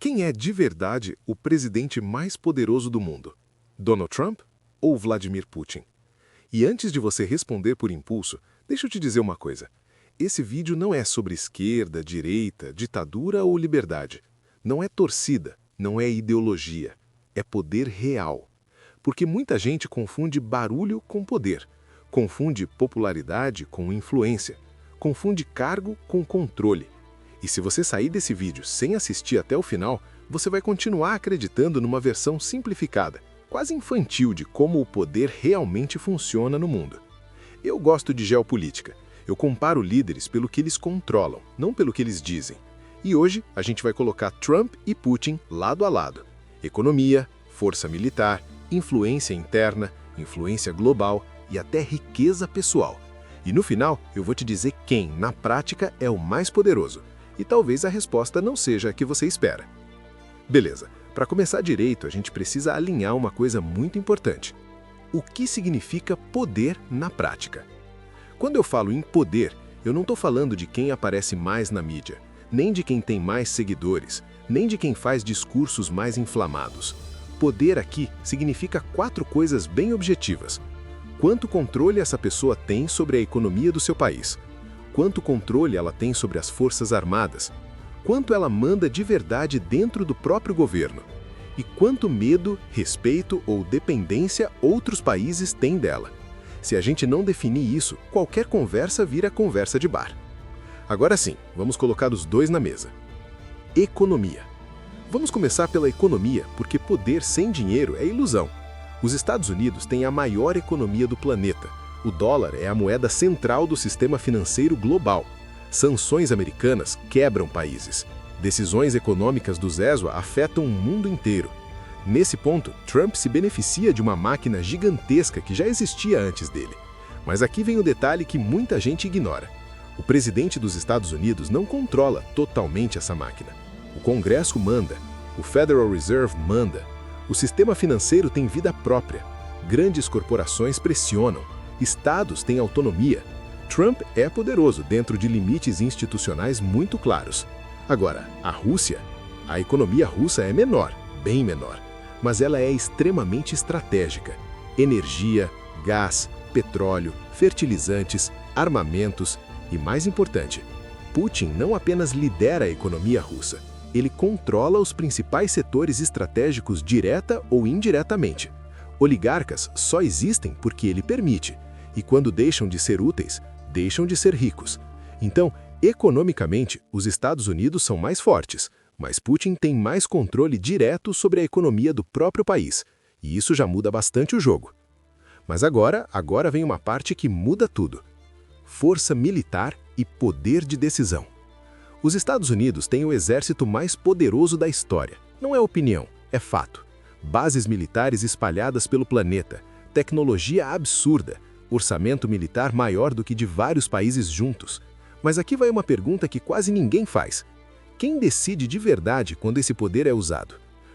Quem é de verdade o presidente mais poderoso do mundo? Donald Trump ou Vladimir Putin? E antes de você responder por impulso, deixa eu te dizer uma coisa. Esse vídeo não é sobre esquerda, direita, ditadura ou liberdade. Não é torcida, não é ideologia. É poder real. Porque muita gente confunde barulho com poder. Confunde popularidade com influência. Confunde cargo com controle. E se você sair desse vídeo sem assistir até o final, você vai continuar acreditando numa versão simplificada, quase infantil de como o poder realmente funciona no mundo. Eu gosto de geopolítica. Eu comparo líderes pelo que eles controlam, não pelo que eles dizem. E hoje a gente vai colocar Trump e Putin lado a lado. Economia, força militar, influência interna, influência global e até riqueza pessoal. E no final eu vou te dizer quem, na prática, é o mais poderoso. E talvez a resposta não seja a que você espera. Beleza, para começar direito, a gente precisa alinhar uma coisa muito importante. O que significa poder na prática? Quando eu falo em poder, eu não estou falando de quem aparece mais na mídia, nem de quem tem mais seguidores, nem de quem faz discursos mais inflamados. Poder aqui significa 4 coisas bem objetivas. Quanto controle essa pessoa tem sobre a economia do seu país? Quanto controle ela tem sobre as forças armadas? Quanto ela manda de verdade dentro do próprio governo? E quanto medo, respeito ou dependência outros países têm dela? Se a gente não definir isso, qualquer conversa vira conversa de bar. Agora sim, vamos colocar os dois na mesa. Economia. Vamos começar pela economia, porque poder sem dinheiro é ilusão. Os Estados Unidos têm a maior economia do planeta. O dólar é a moeda central do sistema financeiro global. Sanções americanas quebram países. Decisões econômicas do Zezwa afetam o mundo inteiro. Nesse ponto, Trump se beneficia de uma máquina gigantesca que já existia antes dele. Mas aqui vem o detalhe que muita gente ignora. O presidente dos Estados Unidos não controla totalmente essa máquina. O Congresso manda, o Federal Reserve manda. O sistema financeiro tem vida própria. Grandes corporações pressionam. Estados têm autonomia. Trump é poderoso dentro de limites institucionais muito claros. Agora, a Rússia? A economia russa é menor, bem menor, mas ela é extremamente estratégica. Energia, gás, petróleo, fertilizantes, armamentos e, mais importante, Putin não apenas lidera a economia russa, ele controla os principais setores estratégicos direta ou indiretamente. Oligarcas só existem porque ele permite. E quando deixam de ser úteis, deixam de ser ricos. Então, economicamente, os Estados Unidos são mais fortes, mas Putin tem mais controle direto sobre a economia do próprio país, e isso já muda bastante o jogo. Mas agora vem uma parte que muda tudo. Força militar e poder de decisão. Os Estados Unidos têm o exército mais poderoso da história. Não é opinião, é fato. Bases militares espalhadas pelo planeta, tecnologia absurda, orçamento militar maior do que de vários países juntos. Mas aqui vai uma pergunta que quase ninguém faz. Quem decide de verdade quando esse poder é usado?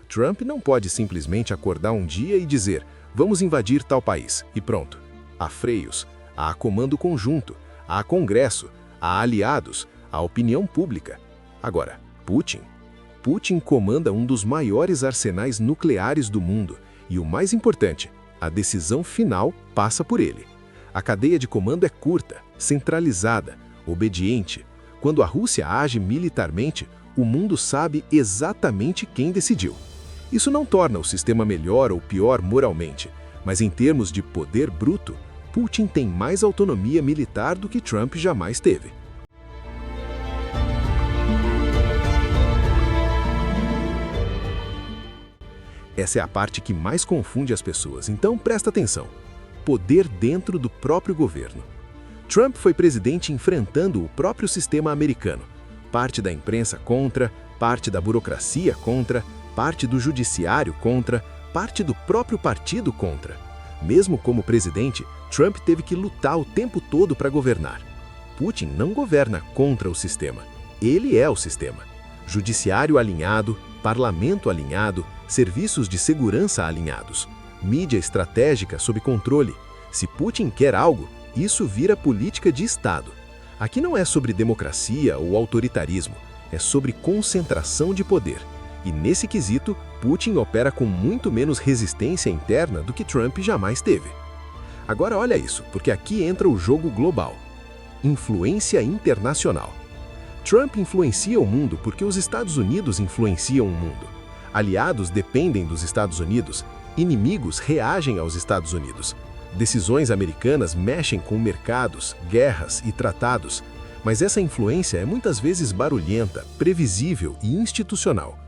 Trump não pode simplesmente acordar um dia e dizer vamos invadir tal país, e pronto. Há freios, há comando conjunto, há Congresso, há aliados, há opinião pública. Agora, Putin comanda um dos maiores arsenais nucleares do mundo e o mais importante, a decisão final passa por ele. A cadeia de comando é curta, centralizada, obediente. Quando a Rússia age militarmente, o mundo sabe exatamente quem decidiu. Isso não torna o sistema melhor ou pior moralmente, mas em termos de poder bruto, Putin tem mais autonomia militar do que Trump jamais teve. Essa é a parte que mais confunde as pessoas, então presta atenção. Poder dentro do próprio governo. Trump foi presidente enfrentando o próprio sistema americano. Parte da imprensa contra, parte da burocracia contra, parte do judiciário contra, parte do próprio partido contra. Mesmo como presidente, Trump teve que lutar o tempo todo para governar. Putin não governa contra o sistema. Ele é o sistema. Judiciário alinhado, parlamento alinhado, serviços de segurança alinhados. Mídia estratégica sob controle. Se Putin quer algo, isso vira política de Estado. Aqui não é sobre democracia ou autoritarismo, é sobre concentração de poder. E nesse quesito, Putin opera com muito menos resistência interna do que Trump jamais teve. Agora olha isso, porque aqui entra o jogo global. Influência internacional. Trump influencia o mundo porque os Estados Unidos influenciam o mundo. Aliados dependem dos Estados Unidos, inimigos reagem aos Estados Unidos. Decisões americanas mexem com mercados, guerras e tratados, mas essa influência é muitas vezes barulhenta, previsível e institucional.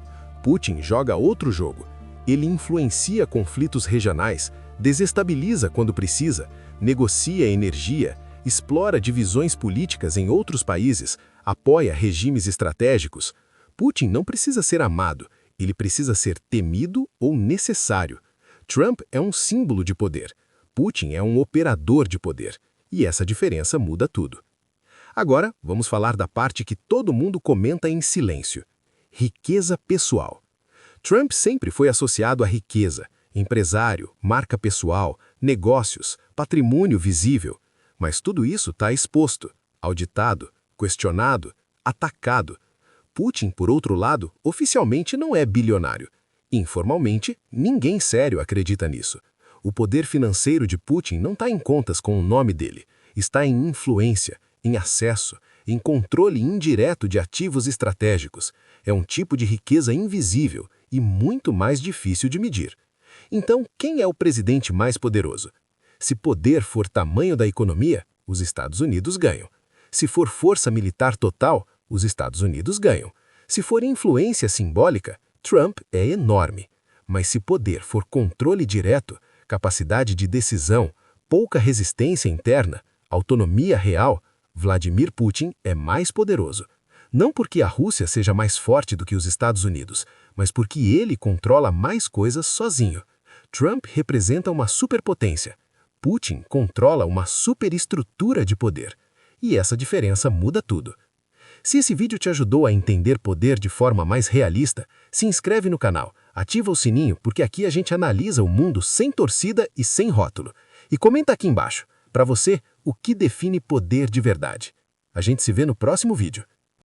Putin joga outro jogo. Ele influencia conflitos regionais, desestabiliza quando precisa, negocia energia, explora divisões políticas em outros países, apoia regimes estratégicos. Putin não precisa ser amado, ele precisa ser temido ou necessário. Trump é um símbolo de poder. Putin é um operador de poder. E essa diferença muda tudo. Agora, vamos falar da parte que todo mundo comenta em silêncio. Riqueza pessoal. Trump sempre foi associado à riqueza, empresário, marca pessoal, negócios, patrimônio visível. Mas tudo isso está exposto, auditado, questionado, atacado. Putin, por outro lado, oficialmente não é bilionário. Informalmente, ninguém sério acredita nisso. O poder financeiro de Putin não está em contas com o nome dele. Está em influência, em acesso, em controle indireto de ativos estratégicos. É um tipo de riqueza invisível e muito mais difícil de medir. Então, quem é o presidente mais poderoso? Se poder for tamanho da economia, os Estados Unidos ganham. Se for força militar total, os Estados Unidos ganham. Se for influência simbólica, Trump é enorme. Mas se poder for controle direto, capacidade de decisão, pouca resistência interna, autonomia real, Vladimir Putin é mais poderoso. Não porque a Rússia seja mais forte do que os Estados Unidos, mas porque ele controla mais coisas sozinho. Trump representa uma superpotência. Putin controla uma superestrutura de poder. E essa diferença muda tudo. Se esse vídeo te ajudou a entender poder de forma mais realista, se inscreve no canal, ativa o sininho porque aqui a gente analisa o mundo sem torcida e sem rótulo. E comenta aqui embaixo, para você, o que define poder de verdade. A gente se vê no próximo vídeo.